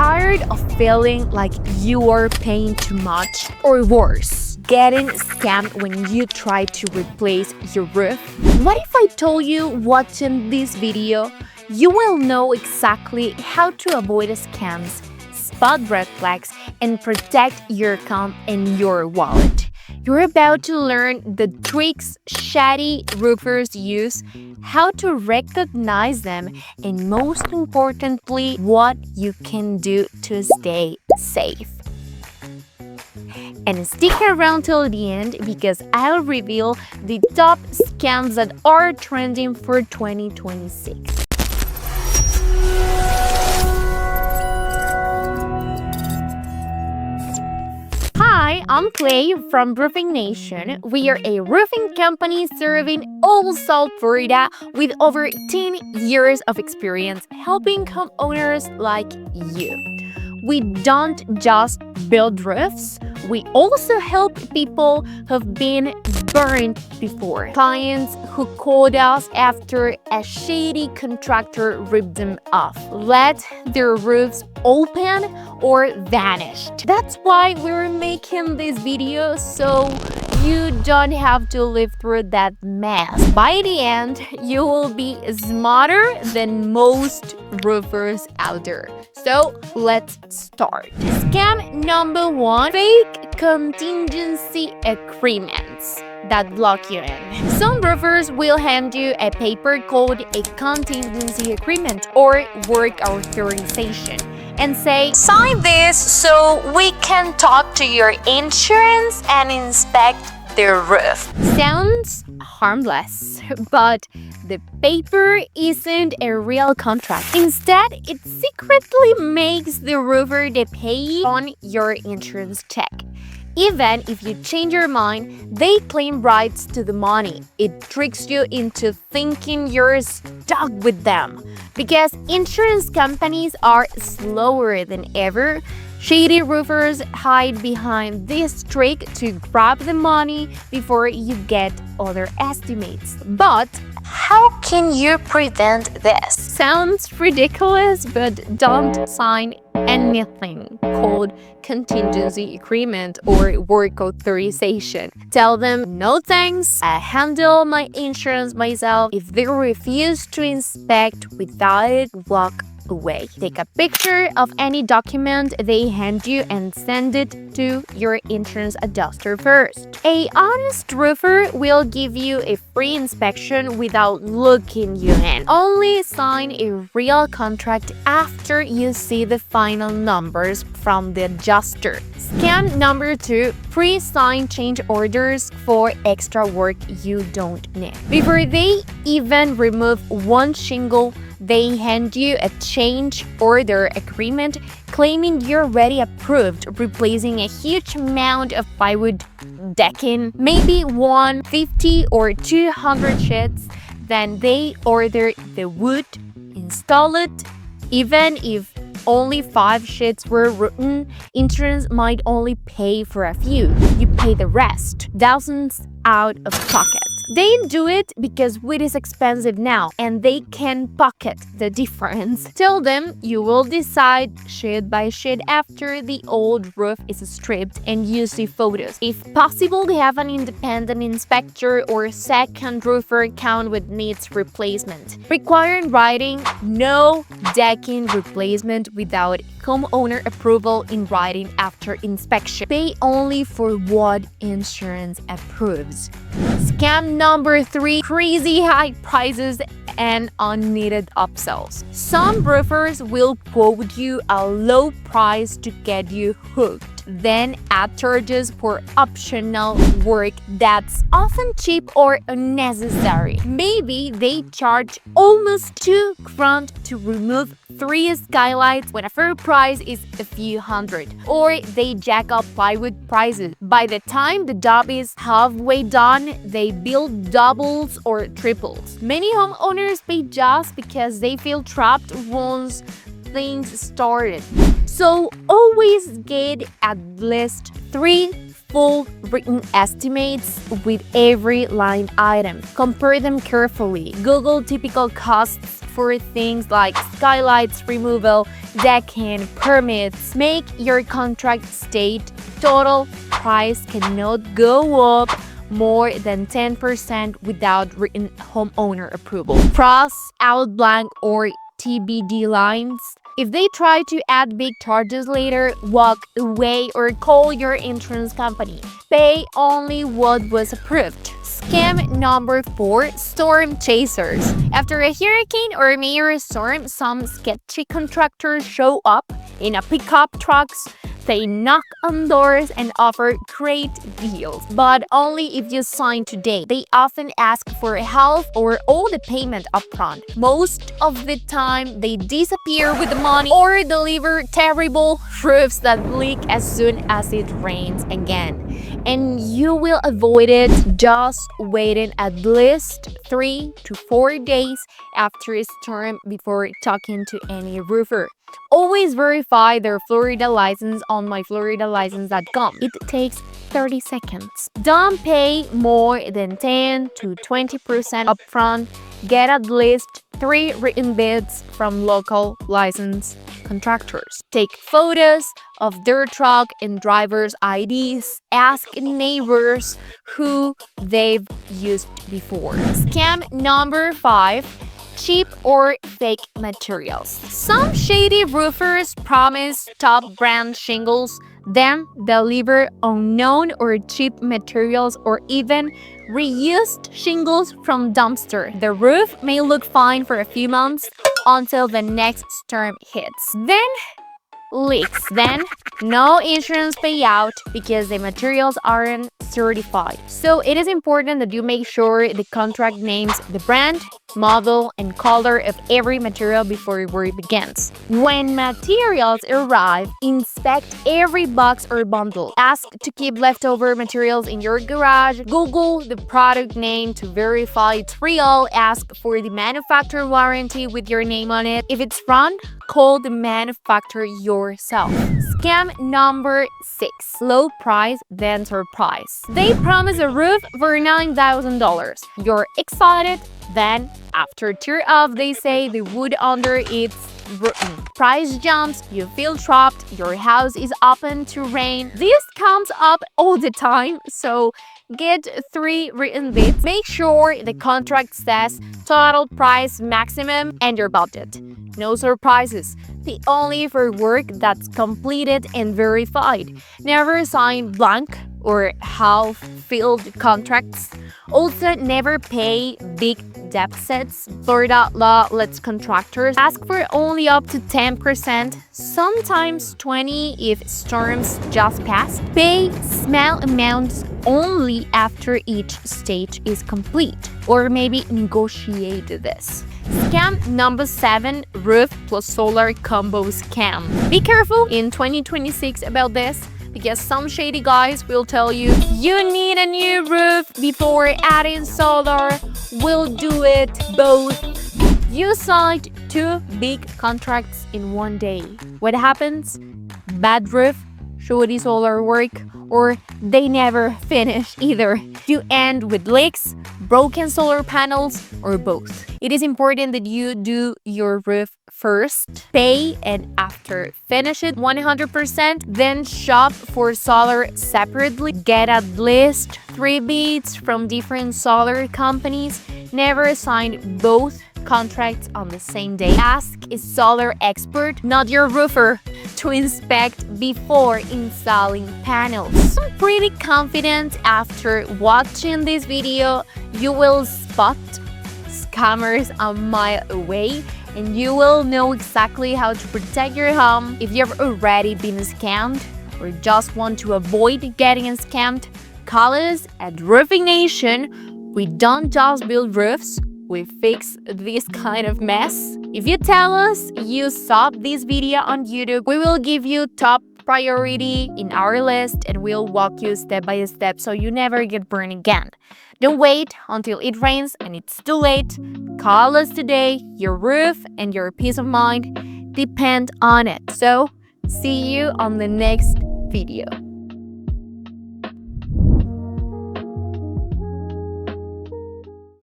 Tired of feeling like you are paying too much? Or worse, getting scammed when you try to replace your roof? What if I told you what's in this video? You will know exactly how to avoid scams, spot red flags, and protect your account and your wallet. You're about to learn the tricks shady roofers use, how to recognize them, and most importantly, what you can do to stay safe. And stick around till the end because I'll reveal the top scams that are trending for 2026. Hi, I'm Clay from Roofing Nation. We are a roofing company serving all South Florida with over 10 years of experience helping homeowners like you. We don't just build roofs, we also help people who've been burned before. Clients who called us after a shady contractor ripped them off, let their roofs open or vanished. That's why we're making this video, so you don't have to live through that mess. By the end, you will be smarter than most roofers out there. So let's start. Scam number 1, fake contingency agreements that lock you in. Some roofers will hand you a paper called a contingency agreement or work authorization and say, sign this so we can talk to your insurance and inspect their roof. Sounds harmless, but the paper isn't a real contract. Instead, it secretly makes the roofer the payee on your insurance check. Even if you change your mind, they claim rights to the money. It tricks you into thinking you're stuck with them. Because insurance companies are slower than ever, shady roofers hide behind this trick to grab the money before you get other estimates. But how can you prevent this? Sounds ridiculous, but don't sign anything called contingency agreement or work authorization. Tell them, no thanks, I handle my insurance myself. If they refuse to inspect without it, walk away. Take a picture of any document they hand you and send it to your insurance adjuster first. An honest roofer will give you a free inspection without looking you in. Only sign a real contract after you see the final numbers from the adjuster. Scam number 2, pre-sign change orders for extra work you don't need. Before they even remove one shingle, they hand you a change order agreement claiming you're already approved, replacing a huge amount of plywood decking, maybe 150 or 200 sheets. Then they order the wood, install it. Even if only 5 sheets were written, insurance might only pay for a few. You pay the rest, thousands out of pocket. They do it because wood is expensive now and they can pocket the difference. Tell them you will decide sheet by sheet after the old roof is stripped and you see photos. If possible, they have an independent inspector or second roofer count what needs replacement. Require in writing no decking replacement without homeowner approval in writing after inspection. Pay only for what insurance approves. Scam number 3, crazy high prices and unneeded upsells. Some roofers will quote you a low price to get you hooked, then add charges for optional work that's often cheap or unnecessary. Maybe they charge almost $2,000 to remove 3 skylights when a fair price is a few hundred, or they jack up plywood prices. By the time the job is halfway done, they bill doubles or triples. Many homeowners pay just because they feel trapped once things started. So always get at least 3 full written estimates with every line item. Compare them carefully. Google typical costs for things like skylights removal, decking, permits. Make your contract state total price cannot go up more than 10% without written homeowner approval. Cross out blank or TBD lines. If they try to add big charges later, walk away or call your insurance company. Pay only what was approved. Scam number 4, storm chasers. After a hurricane or a major storm, some sketchy contractors show up in a pickup trucks. They knock on doors and offer great deals, but only if you sign today. They often ask for half or all the payment upfront. Most of the time, they disappear with the money or deliver terrible roofs that leak as soon as it rains again. And you will avoid it just waiting at least 3 to 4 days after a storm before talking to any roofer. Always verify their Florida license on myfloridalicense.com. It takes 30 seconds. Don't pay more than 10 to 20% upfront. Get at least 3 written bids from local licensed contractors. Take photos of their truck and driver's IDs. Ask neighbors who they've used before. Scam number 5. Cheap or fake materials. Some shady roofers promise top brand shingles, then deliver unknown or cheap materials or even reused shingles from dumpster. The roof may look fine for a few months until the next storm hits. Then leaks. Then no insurance payout because the materials aren't certified. So it is important that you make sure the contract names the brand, model, and color of every material before work begins. When materials arrive, inspect every box or bundle. Ask to keep leftover materials in your garage. Google the product name to verify it's real. Ask for the manufacturer warranty with your name on it. If it's wrong, call the manufacturer yourself. Scam number 6. Low price, then surprise. They promise a roof for $9,000. You're excited, then after tear off, they say the wood under it's rotten. Price jumps, you feel trapped, your house is open to rain. This comes up all the time, so get 3 written bids. Make sure the contract says total price maximum and your budget. No surprises. Pay only for work that's completed and verified. Never sign blank or half-filled contracts. Also, never pay big deficits. Florida law lets contractors ask for only up to 10%, sometimes 20% if storms just passed. Pay small amounts only after each stage is complete, or maybe negotiate this. Scam number 7, roof plus solar combo scam. Be careful in 2026 about this, because some shady guys will tell you need a new roof before adding solar. We'll do it both. You signed 2 big contracts in one day. What happens? Bad roof, shoddy solar work, or they never finish either. You end with leaks, broken solar panels, or both. It is important that you do your roof first, pay, and after finish it 100%, then shop for solar separately. Get at least 3 bids from different solar companies. Never sign both contracts on the same day. Ask a solar expert, not your roofer, to inspect before installing panels. I'm pretty confident after watching this video, you will spot scammers a mile away and you will know exactly how to protect your home. If you've already been scammed or just want to avoid getting scammed, call us at Roofing Nation. We don't just build roofs, we fix this kind of mess. If you tell us you saw this video on YouTube, we will give you top priority in our list and we'll walk you step by step so you never get burned again. Don't wait until it rains and it's too late. Call us today. Your roof and your peace of mind depend on it. So, see you on the next video.